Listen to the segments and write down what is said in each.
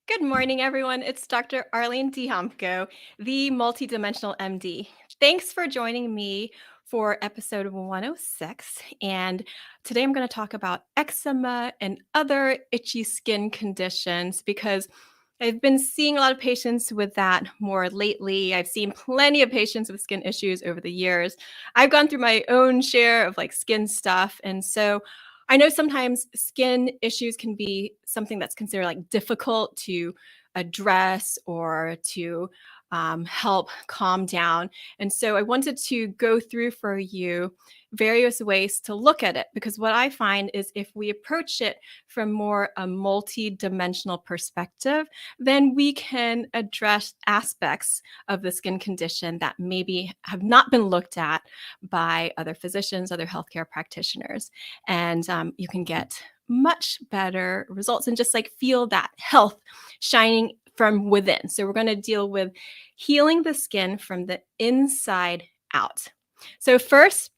Good morning, everyone. It's Dr. Arlene Dihamko, the MultiDimensional MD. Thanks for joining me for episode 106. And today I'm going to talk about eczema and other itchy skin conditions because I've been seeing a lot of patients with that more lately. I've seen plenty of patients with skin issues over the years. I've gone through my own share of skin stuff. And so I know sometimes skin issues can be something that's considered difficult to address or to help calm down. And so I wanted to go through for you various ways to look at it, because what I find is if we approach it from more a multi-dimensional perspective, then we can address aspects of the skin condition that maybe have not been looked at by other physicians, other healthcare practitioners. And you can get much better results and just feel that health shining from within. So we're going to deal with healing the skin from the inside out. So first,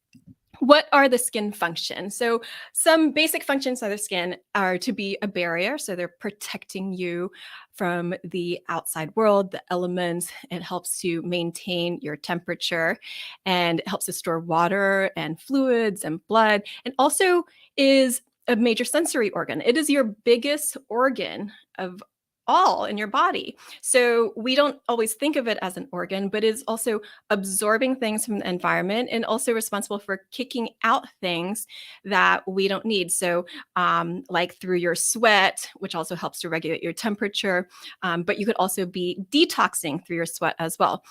what are the skin functions? So some basic functions of the skin are to be a barrier. So they're protecting you from the outside world, the elements. It helps to maintain your temperature, and it helps to store water and fluids and blood, and also is a major sensory organ. It is your biggest organ of all in your body. So we don't always think of it as an organ, but it's also absorbing things from the environment and also responsible for kicking out things that we don't need. So like through your sweat, which also helps to regulate your temperature, but you could also be detoxing through your sweat as well.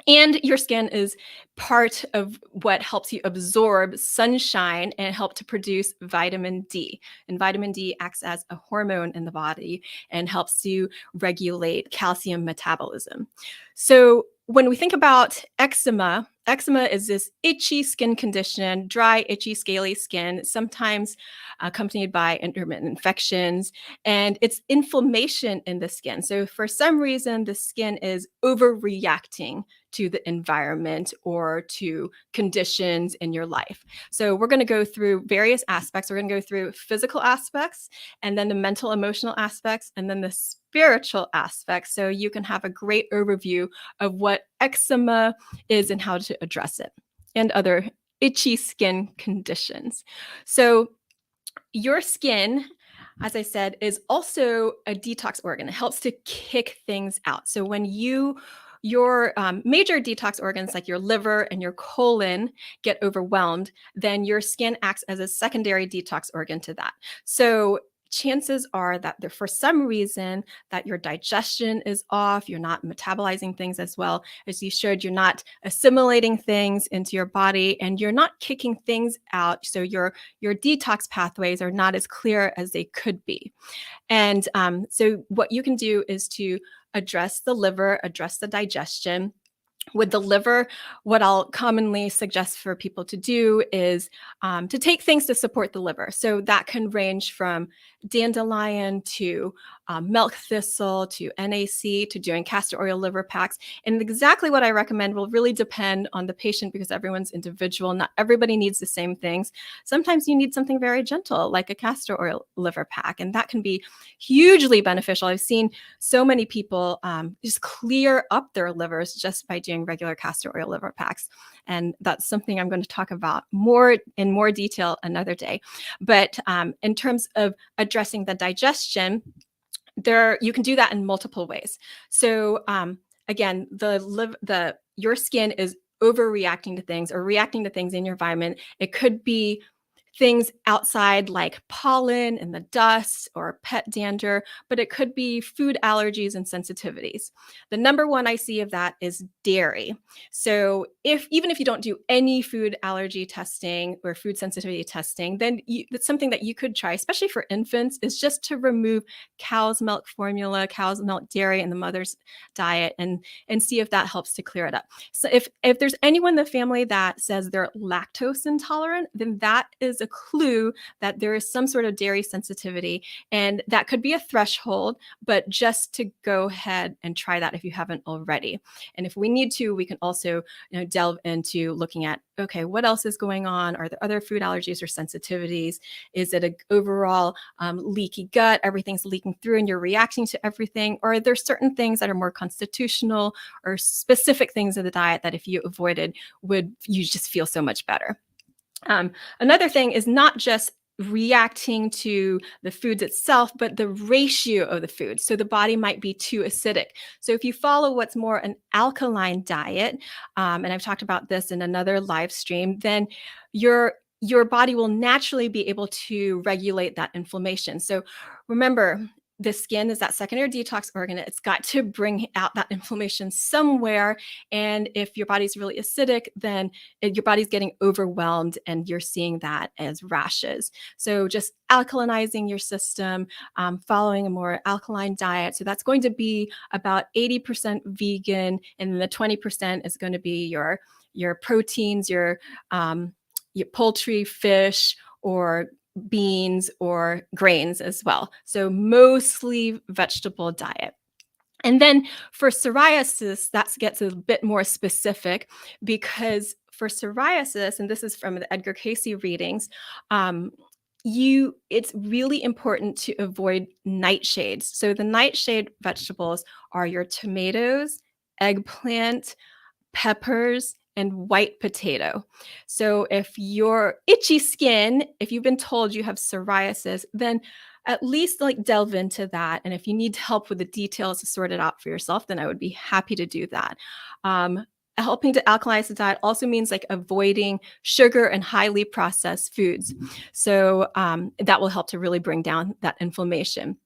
And your skin is part of what helps you absorb sunshine and help to produce vitamin D. And vitamin D acts as a hormone in the body and helps to regulate calcium metabolism. So when we think about eczema, eczema is this itchy skin condition, dry, itchy, scaly skin, sometimes accompanied by intermittent infections, and it's inflammation in the skin. So for some reason, the skin is overreacting to the environment or to conditions in your life. So we're going to go through various aspects. We're going to go through physical aspects, and then the mental, emotional aspects, and then the spiritual aspects. So you can have a great overview of what eczema is and how to address it, and other itchy skin conditions. So your skin, as I said, is also a detox organ. It helps to kick things out. So when your major detox organs like your liver and your colon get overwhelmed, then your skin acts as a secondary detox organ to that. So chances are that for some reason that your digestion is off, you're not metabolizing things as well as you should, you're not assimilating things into your body, and you're not kicking things out. So your detox pathways are not as clear as they could be. And so what you can do is to address the liver, address the digestion. With the liver, what I'll commonly suggest for people to do is to take things to support the liver. So that can range from dandelion to milk thistle to NAC to doing castor oil liver packs. And exactly what I recommend will really depend on the patient because everyone's individual. Not everybody needs the same things. Sometimes you need something very gentle like a castor oil liver pack, and that can be hugely beneficial. I've seen so many people just clear up their livers just by doing regular castor oil liver packs. And that's something I'm going to talk about in more detail another day. But in terms of addressing the digestion, you can do that in multiple ways. So again, your skin is overreacting to things or reacting to things in your environment. It could be things outside like pollen and the dust or pet dander, but it could be food allergies and sensitivities. The number one I see of that is dairy. So even if you don't do any food allergy testing or food sensitivity testing, then that's something that you could try, especially for infants, is just to remove cow's milk formula, cow's milk dairy in the mother's diet and see if that helps to clear it up. So if there's anyone in the family that says they're lactose intolerant, then that is is a clue that there is some sort of dairy sensitivity. And that could be a threshold, but just to go ahead and try that if you haven't already. And if we need to, we can also delve into looking at, okay, what else is going on? Are there other food allergies or sensitivities? Is it an overall leaky gut? Everything's leaking through and you're reacting to everything? Or are there certain things that are more constitutional or specific things in the diet that if you avoided, would you just feel so much better? Another thing is not just reacting to the foods itself, but the ratio of the food. So the body might be too acidic. So if you follow what's more an alkaline diet, and I've talked about this in another live stream, then your body will naturally be able to regulate that inflammation. So remember, the skin is that secondary detox organ. It's got to bring out that inflammation somewhere. And if your body's really acidic, then your body's getting overwhelmed and you're seeing that as rashes. So just alkalinizing your system, following a more alkaline diet. So that's going to be about 80% vegan, and then the 20% is going to be your proteins, your poultry, fish, or beans or grains as well. So mostly vegetable diet. And then for psoriasis, that gets a bit more specific because for psoriasis, and this is from the Edgar Casey readings, it's really important to avoid nightshades. So the nightshade vegetables are your tomatoes, eggplant, peppers, and white potato. So if your itchy skin, if you've been told you have psoriasis, then at least like delve into that. And if you need help with the details to sort it out for yourself, then I would be happy to do that. Helping to alkalize the diet also means like avoiding sugar and highly processed foods. So that will help to really bring down that inflammation.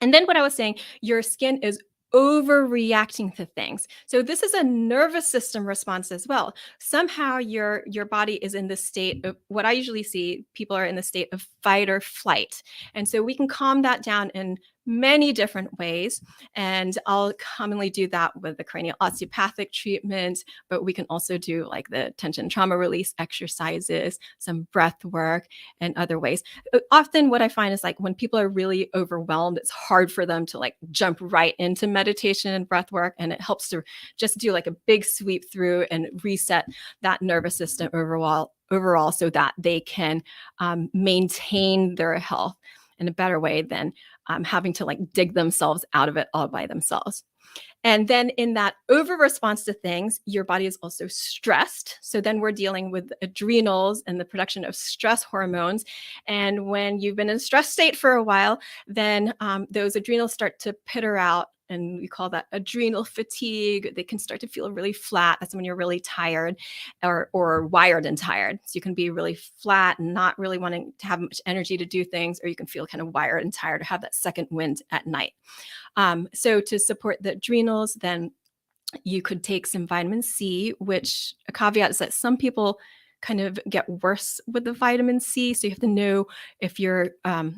And then what I was saying, your skin is overreacting to things. So this is a nervous system response as well. Somehow your body is in this state of what I usually see, people are in the state of fight or flight. And so we can calm that down in many different ways. And I'll commonly do that with the cranial osteopathic treatment, but we can also do like the tension trauma release exercises, some breath work, and other ways. Often what I find is like when people are really overwhelmed, it's hard for them to like jump right into meditation and breath work. And it helps to just do like a big sweep through and reset that nervous system overall so that they can maintain their health in a better way than having to like dig themselves out of it all by themselves. And then in that over response to things, your body is also stressed. So then we're dealing with adrenals and the production of stress hormones. And when you've been in a stress state for a while, then those adrenals start to pitter out. And we call that adrenal fatigue. They can start to feel really flat. That's when you're really tired or wired and tired. So you can be really flat and not really wanting to have much energy to do things, or you can feel kind of wired and tired or have that second wind at night. So to support the adrenals, then you could take some vitamin C, which a caveat is that some people kind of get worse with the vitamin C. So you have to know if you're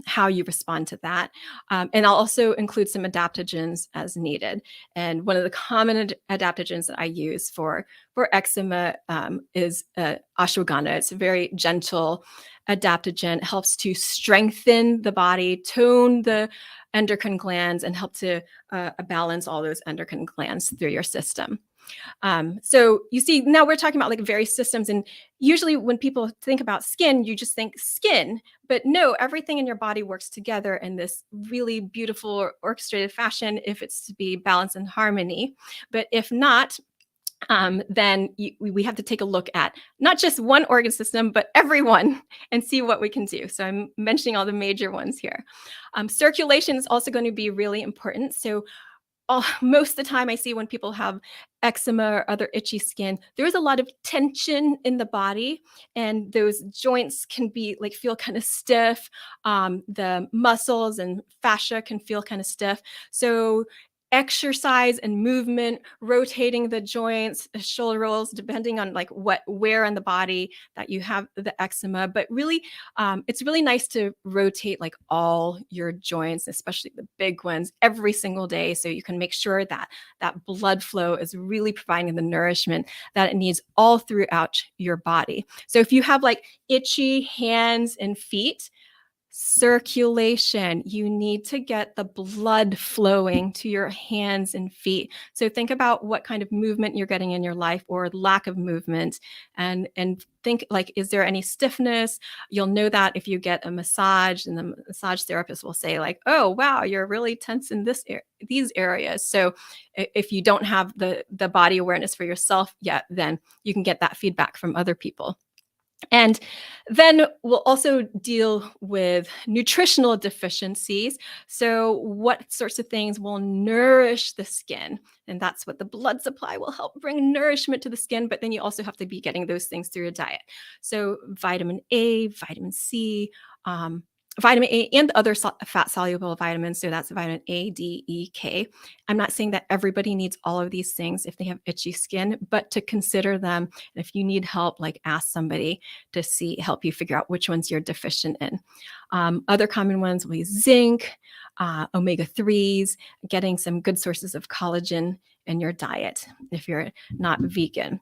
how you respond to that. And I'll also include some adaptogens as needed. And one of the common adaptogens that I use for eczema is ashwagandha. It's a very gentle adaptogen. It helps to strengthen the body, tone the endocrine glands, and help to balance all those endocrine glands through your system. So you see, now we're talking about like various systems, and usually when people think about skin, you just think skin, but no, everything in your body works together in this really beautiful orchestrated fashion if it's to be balanced and harmony. But if not, then we have to take a look at not just one organ system, but everyone and see what we can do. So I'm mentioning all the major ones here. Circulation is also going to be really important. So most of the time I see when people have eczema or other itchy skin, there's a lot of tension in the body, and those joints can be like feel kind of stiff. The muscles and fascia can feel kind of stiff. So exercise and movement, rotating the joints, shoulder rolls, depending on like where in the body that you have the eczema. But really, it's really nice to rotate like all your joints, especially the big ones, every single day, so you can make sure that that blood flow is really providing the nourishment that it needs all throughout your body. So if you have like itchy hands and feet, circulation. You need to get the blood flowing to your hands and feet. So think about what kind of movement you're getting in your life or lack of movement, and think like, is there any stiffness? You'll know that if you get a massage, and the massage therapist will say like, "Oh, wow, you're really tense in these areas." So if you don't have the body awareness for yourself yet, then you can get that feedback from other people. And then we'll also deal with nutritional deficiencies. So, what sorts of things will nourish the skin? And that's what the blood supply will help bring nourishment to the skin. But then you also have to be getting those things through your diet. So, vitamin A, vitamin C, um, vitamin A, and other fat soluble vitamins. So, that's vitamin A, D, E, K. I'm not saying that everybody needs all of these things if they have itchy skin, but to consider them. And if you need help, like ask somebody to help you figure out which ones you're deficient in. Other common ones will be zinc, omega 3s, getting some good sources of collagen in your diet if you're not vegan.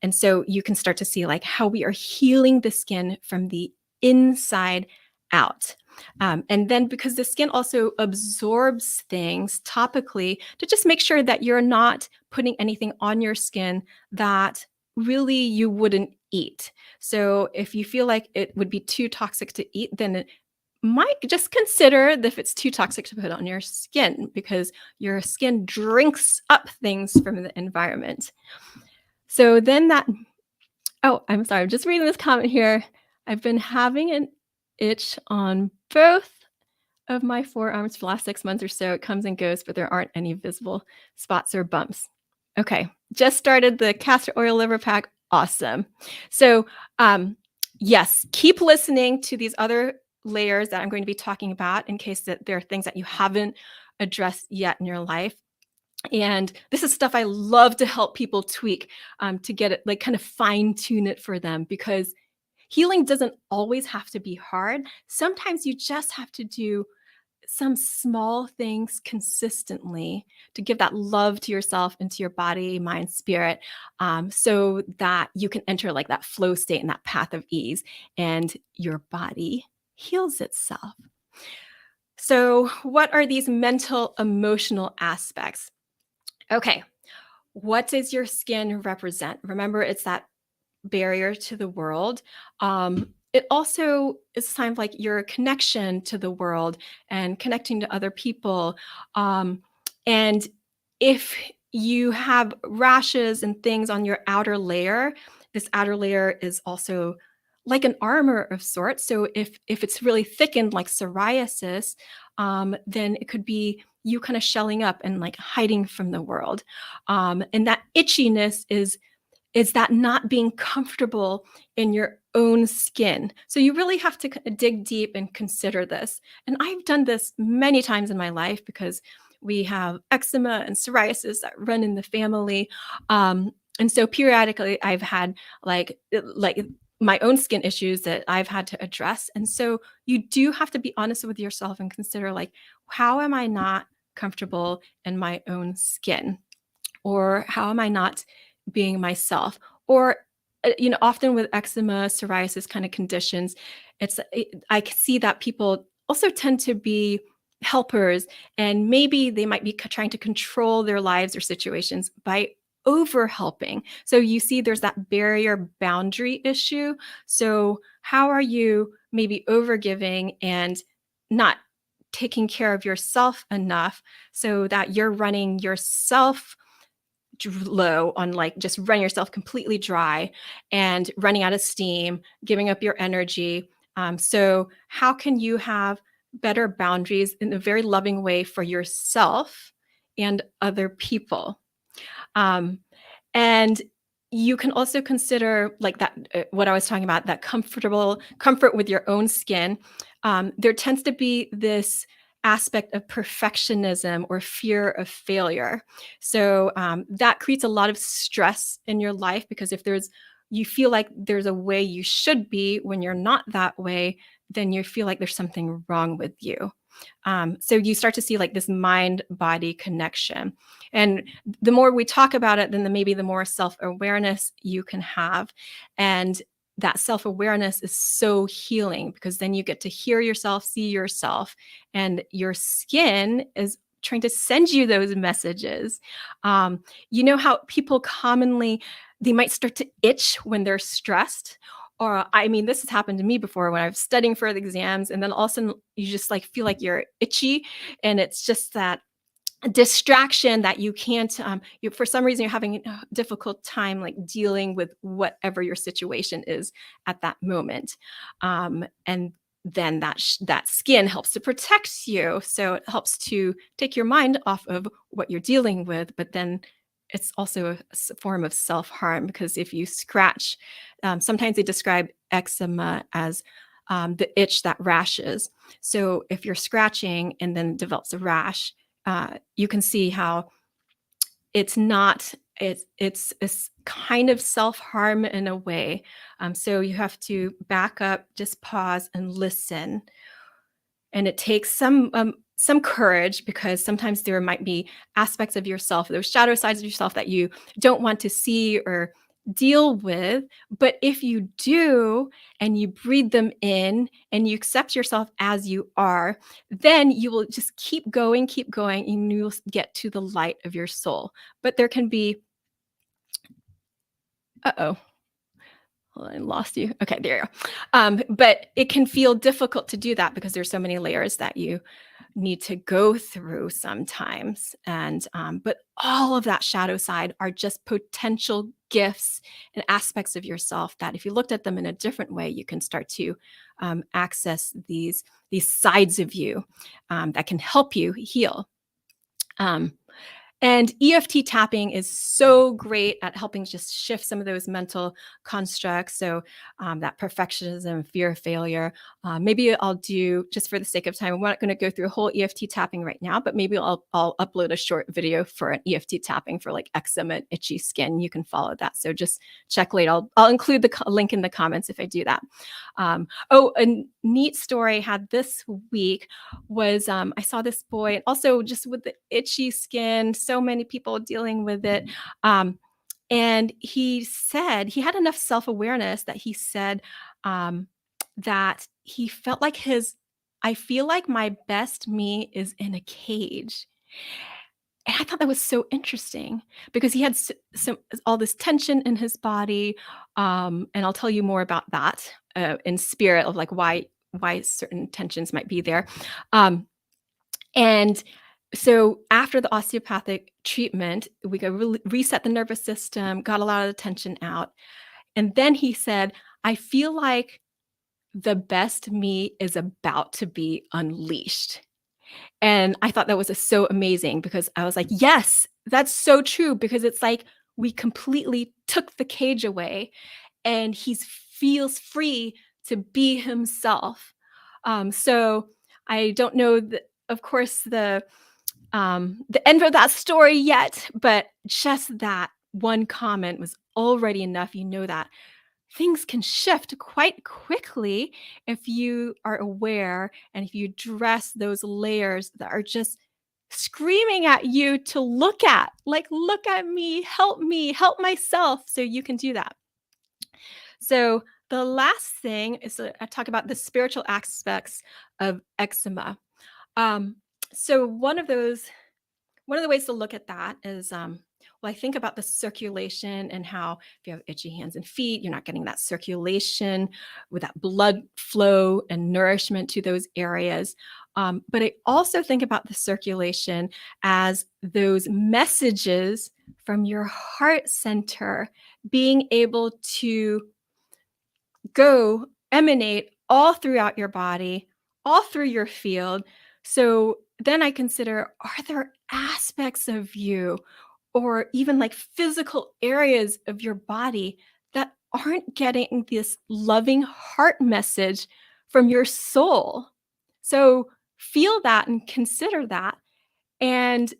And so you can start to see like how we are healing the skin from the inside out. And then because the skin also absorbs things topically, to just make sure that you're not putting anything on your skin that really you wouldn't eat. So if you feel like it would be too toxic to eat, then it might just consider if it's too toxic to put on your skin, because your skin drinks up things from the environment. So then that, oh, I'm sorry, I'm just reading this comment here. I've been having an itch on both of my forearms for the last 6 months or so. It comes and goes, but there aren't any visible spots or bumps. Okay, just started the castor oil liver pack. Awesome. So, yes, keep listening to these other layers that I'm going to be talking about in case that there are things that you haven't addressed yet in your life. And this is stuff I love to help people tweak, to get it like kind of fine tune it for them, because healing doesn't always have to be hard. Sometimes you just have to do some small things consistently to give that love to yourself and to your body, mind, spirit, so that you can enter like that flow state and that path of ease, and your body heals itself. So, what are these mental, emotional aspects? Okay, what does your skin represent? Remember, it's that barrier to the world. It also is kind of like your connection to the world and connecting to other people. And if you have rashes and things on your outer layer, this outer layer is also like an armor of sorts. So if it's really thickened, like psoriasis, then it could be you kind of shelling up and like hiding from the world. And that itchiness is that not being comfortable in your own skin. So you really have to dig deep and consider this. And I've done this many times in my life because we have eczema and psoriasis that run in the family. And so periodically I've had like my own skin issues that I've had to address. And so you do have to be honest with yourself and consider like, how am I not comfortable in my own skin? Or how am I not being myself? Or often with eczema, psoriasis kind of conditions, I can see that people also tend to be helpers, and maybe they might be trying to control their lives or situations by over helping. So you see there's that barrier boundary issue. So how are you maybe over giving and not taking care of yourself enough so that you're running yourself low on, like, just running yourself completely dry and running out of steam, giving up your energy. So how can you have better boundaries in a very loving way for yourself and other people? Um, and you can also consider like that, what I was talking about, that comfort with your own skin. There tends to be this aspect of perfectionism or fear of failure. So that creates a lot of stress in your life because if you feel like there's a way you should be when you're not that way, then you feel like there's something wrong with you. So you start to see like this mind body connection. And the more we talk about it, then maybe the more self awareness you can have. And that self awareness is so healing because then you get to hear yourself, see yourself, and your skin is trying to send you those messages. You know how people commonly they might start to itch when they're stressed, or I mean, this has happened to me before when I was studying for the exams, and then all of a sudden you just like feel like you're itchy, and it's just that distraction that you can't you for some reason you're having a difficult time like dealing with whatever your situation is at that moment. And then that skin helps to protect you, so it helps to take your mind off of what you're dealing with, but then it's also a form of self-harm because if you scratch, sometimes they describe eczema as the itch that rashes. So if you're scratching and then develops a rash, you can see how it's not it's kind of self-harm in a way. So you have to back up, just pause and listen, and it takes some courage because sometimes there might be aspects of yourself, those shadow sides of yourself that you don't want to see or deal with. But if you do and you breathe them in and you accept yourself as you are, then you will just keep going, and you'll get to the light of your soul. But there can be, uh-oh, well, I lost you. Okay, there you go. But it can feel difficult to do that because there's so many layers that you need to go through sometimes. And but all of that shadow side are just potential gifts and aspects of yourself that if you looked at them in a different way, you can start to access these sides of you that can help you heal. Um, and EFT tapping is so great at helping just shift some of those mental constructs. So that perfectionism, fear of failure. Maybe I'll do, just for the sake of time, I'm not going to go through a whole EFT tapping right now, but maybe I'll upload a short video for an EFT tapping for like eczema and itchy skin. You can follow that. So just check later. I'll include the link in the comments if I do that. Oh, a neat story I had this week was I saw this boy, and also just with the itchy skin, so many people dealing with it. And he said he had enough self awareness that he said that he felt like I feel like my best me is in a cage. And I thought that was so interesting because he had some all this tension in his body, and I'll tell you more about that in spirit of like why certain tensions might be there. Um, and so after the osteopathic treatment, we go reset the nervous system, got a lot of the tension out, and then he said, "I feel like the best me is about to be unleashed." And I thought that was so amazing because I was like, yes, that's so true. Because it's like we completely took the cage away and he feels free to be himself. So I don't know, of course, the end of that story yet, but just that one comment was already enough. You know that things can shift quite quickly if you are aware and if you address those layers that are just screaming at you to look at, like, look at me, help myself. So you can do that. So the last thing is I talk about the spiritual aspects of eczema. Um, so one of the ways to look at that is, well, I think about the circulation and how if you have itchy hands and feet, you're not getting that circulation with that blood flow and nourishment to those areas. But I also think about the circulation as those messages from your heart center being able to go emanate all throughout your body, all through your field. So then I consider, are there aspects of you or even like physical areas of your body that aren't getting this loving heart message from your soul? So feel that and consider that. And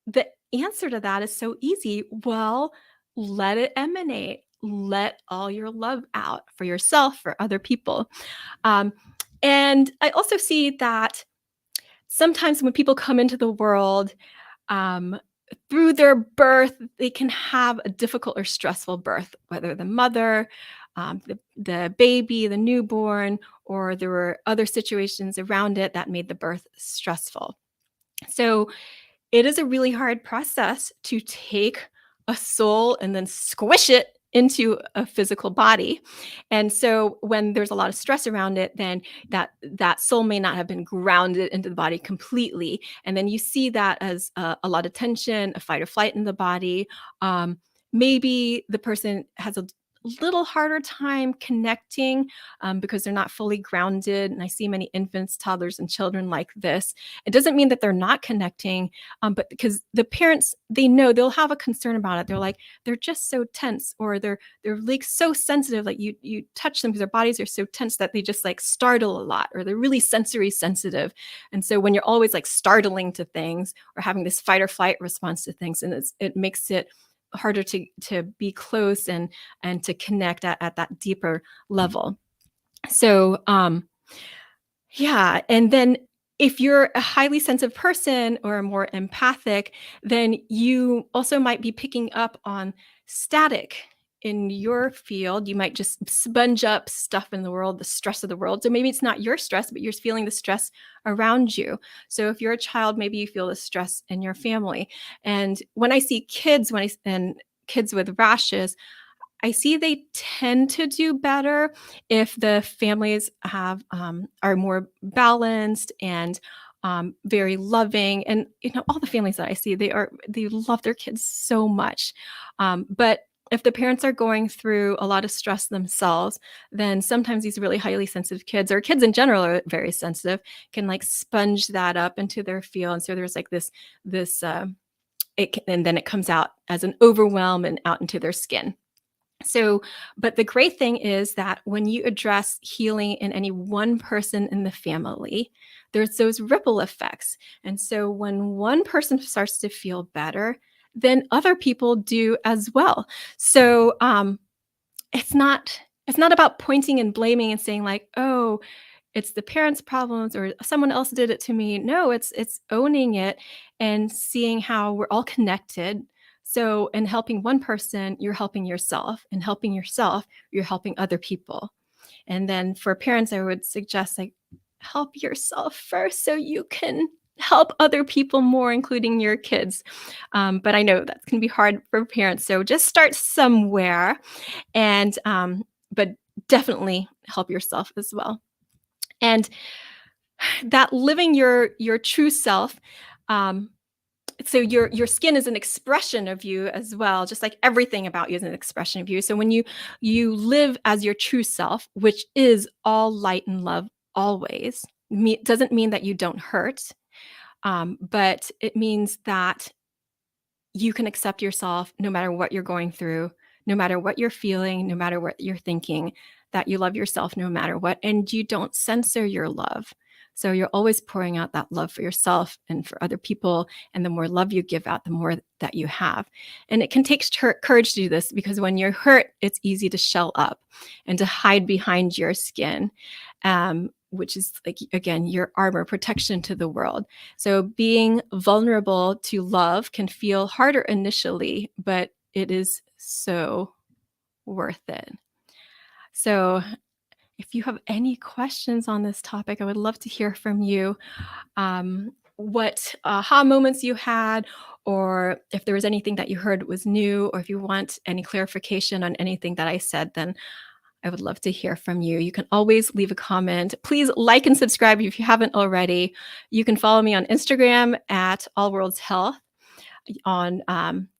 the answer to that is so easy. Well, let it emanate. Let all your love out for yourself, for other people. Um, and I also see that sometimes when people come into the world, um, through their birth, they can have a difficult or stressful birth, whether the mother, the baby, the newborn, or there were other situations around it that made the birth stressful. So it is a really hard process to take a soul and then squish it into a physical body. And so when there's a lot of stress around it, then that soul may not have been grounded into the body completely. And then you see that as a lot of tension, a fight or flight in the body. Maybe the person has a little harder time connecting because they're not fully grounded. And I see many infants, toddlers, and children like this. It doesn't mean that they're not connecting, but because the parents, they know they'll have a concern about it. They're like, they're just so tense, or they're like so sensitive. Like you touch them because their bodies are so tense that they just like startle a lot, or they're really sensory sensitive. And so when you're always like startling to things or having this fight or flight response to things, and it makes it harder to be close and to connect at that deeper level. So yeah, and then if you're a highly sensitive person or more empathic, then you also might be picking up on static in your field. You might just sponge up stuff in the world, the stress of the world. So maybe it's not your stress, but you're feeling the stress around you. So if you're a child, maybe you feel the stress in your family. And when I see kids, and kids with rashes, I see they tend to do better if the families are more balanced and very loving. And all the families that I see, they love their kids so much. But if the parents are going through a lot of stress themselves, then sometimes these really highly sensitive kids, or kids in general are very sensitive, can like sponge that up into their field. And so there's like this and then it comes out as an overwhelm and out into their skin. So, but the great thing is that when you address healing in any one person in the family, there's those ripple effects. And so when one person starts to feel better, then other people do as well. So, it's not about pointing and blaming and saying like, "Oh, it's the parents' problems or someone else did it to me." No, it's owning it and seeing how we're all connected. So, in helping one person, you're helping yourself, and helping yourself, you're helping other people. And then for parents, I would suggest like help yourself first so you can help other people more, including your kids. But I know that can be hard for parents. So just start somewhere, and but definitely help yourself as well. And that living your true self, um, so your skin is an expression of you as well, just like everything about you is an expression of you. So when you live as your true self, which is all light and love always, doesn't mean that you don't hurt, but it means that you can accept yourself no matter what you're going through, no matter what you're feeling, no matter what you're thinking, that you love yourself no matter what, and you don't censor your love. So you're always pouring out that love for yourself and for other people. And the more love you give out, the more that you have. And it can take courage to do this, because when you're hurt, it's easy to shell up and to hide behind your skin, which is like, again, your armor protection to the world. So being vulnerable to love can feel harder initially, but it is so worth it. So if you have any questions on this topic, I would love to hear from you. What aha moments you had, or if there was anything that you heard was new, or if you want any clarification on anything that I said, then I would love to hear from you. You can always leave a comment. Please like and subscribe if you haven't already. You can follow me on Instagram at All Worlds Health, on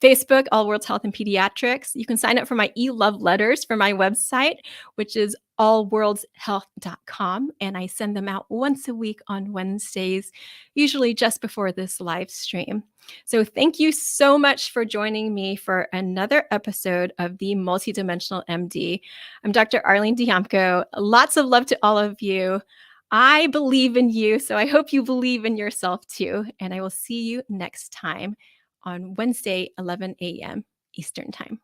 Facebook, All Worlds Health and Pediatrics. You can sign up for my e-love letters for my website, which is allworldshealth.com. And I send them out once a week on Wednesdays, usually just before this live stream. So thank you so much for joining me for another episode of the MultiDimensional MD. I'm Dr. Arlene Diamco. Lots of love to all of you. I believe in you, so I hope you believe in yourself too. And I will see you next time on Wednesday, 11 a.m. Eastern Time.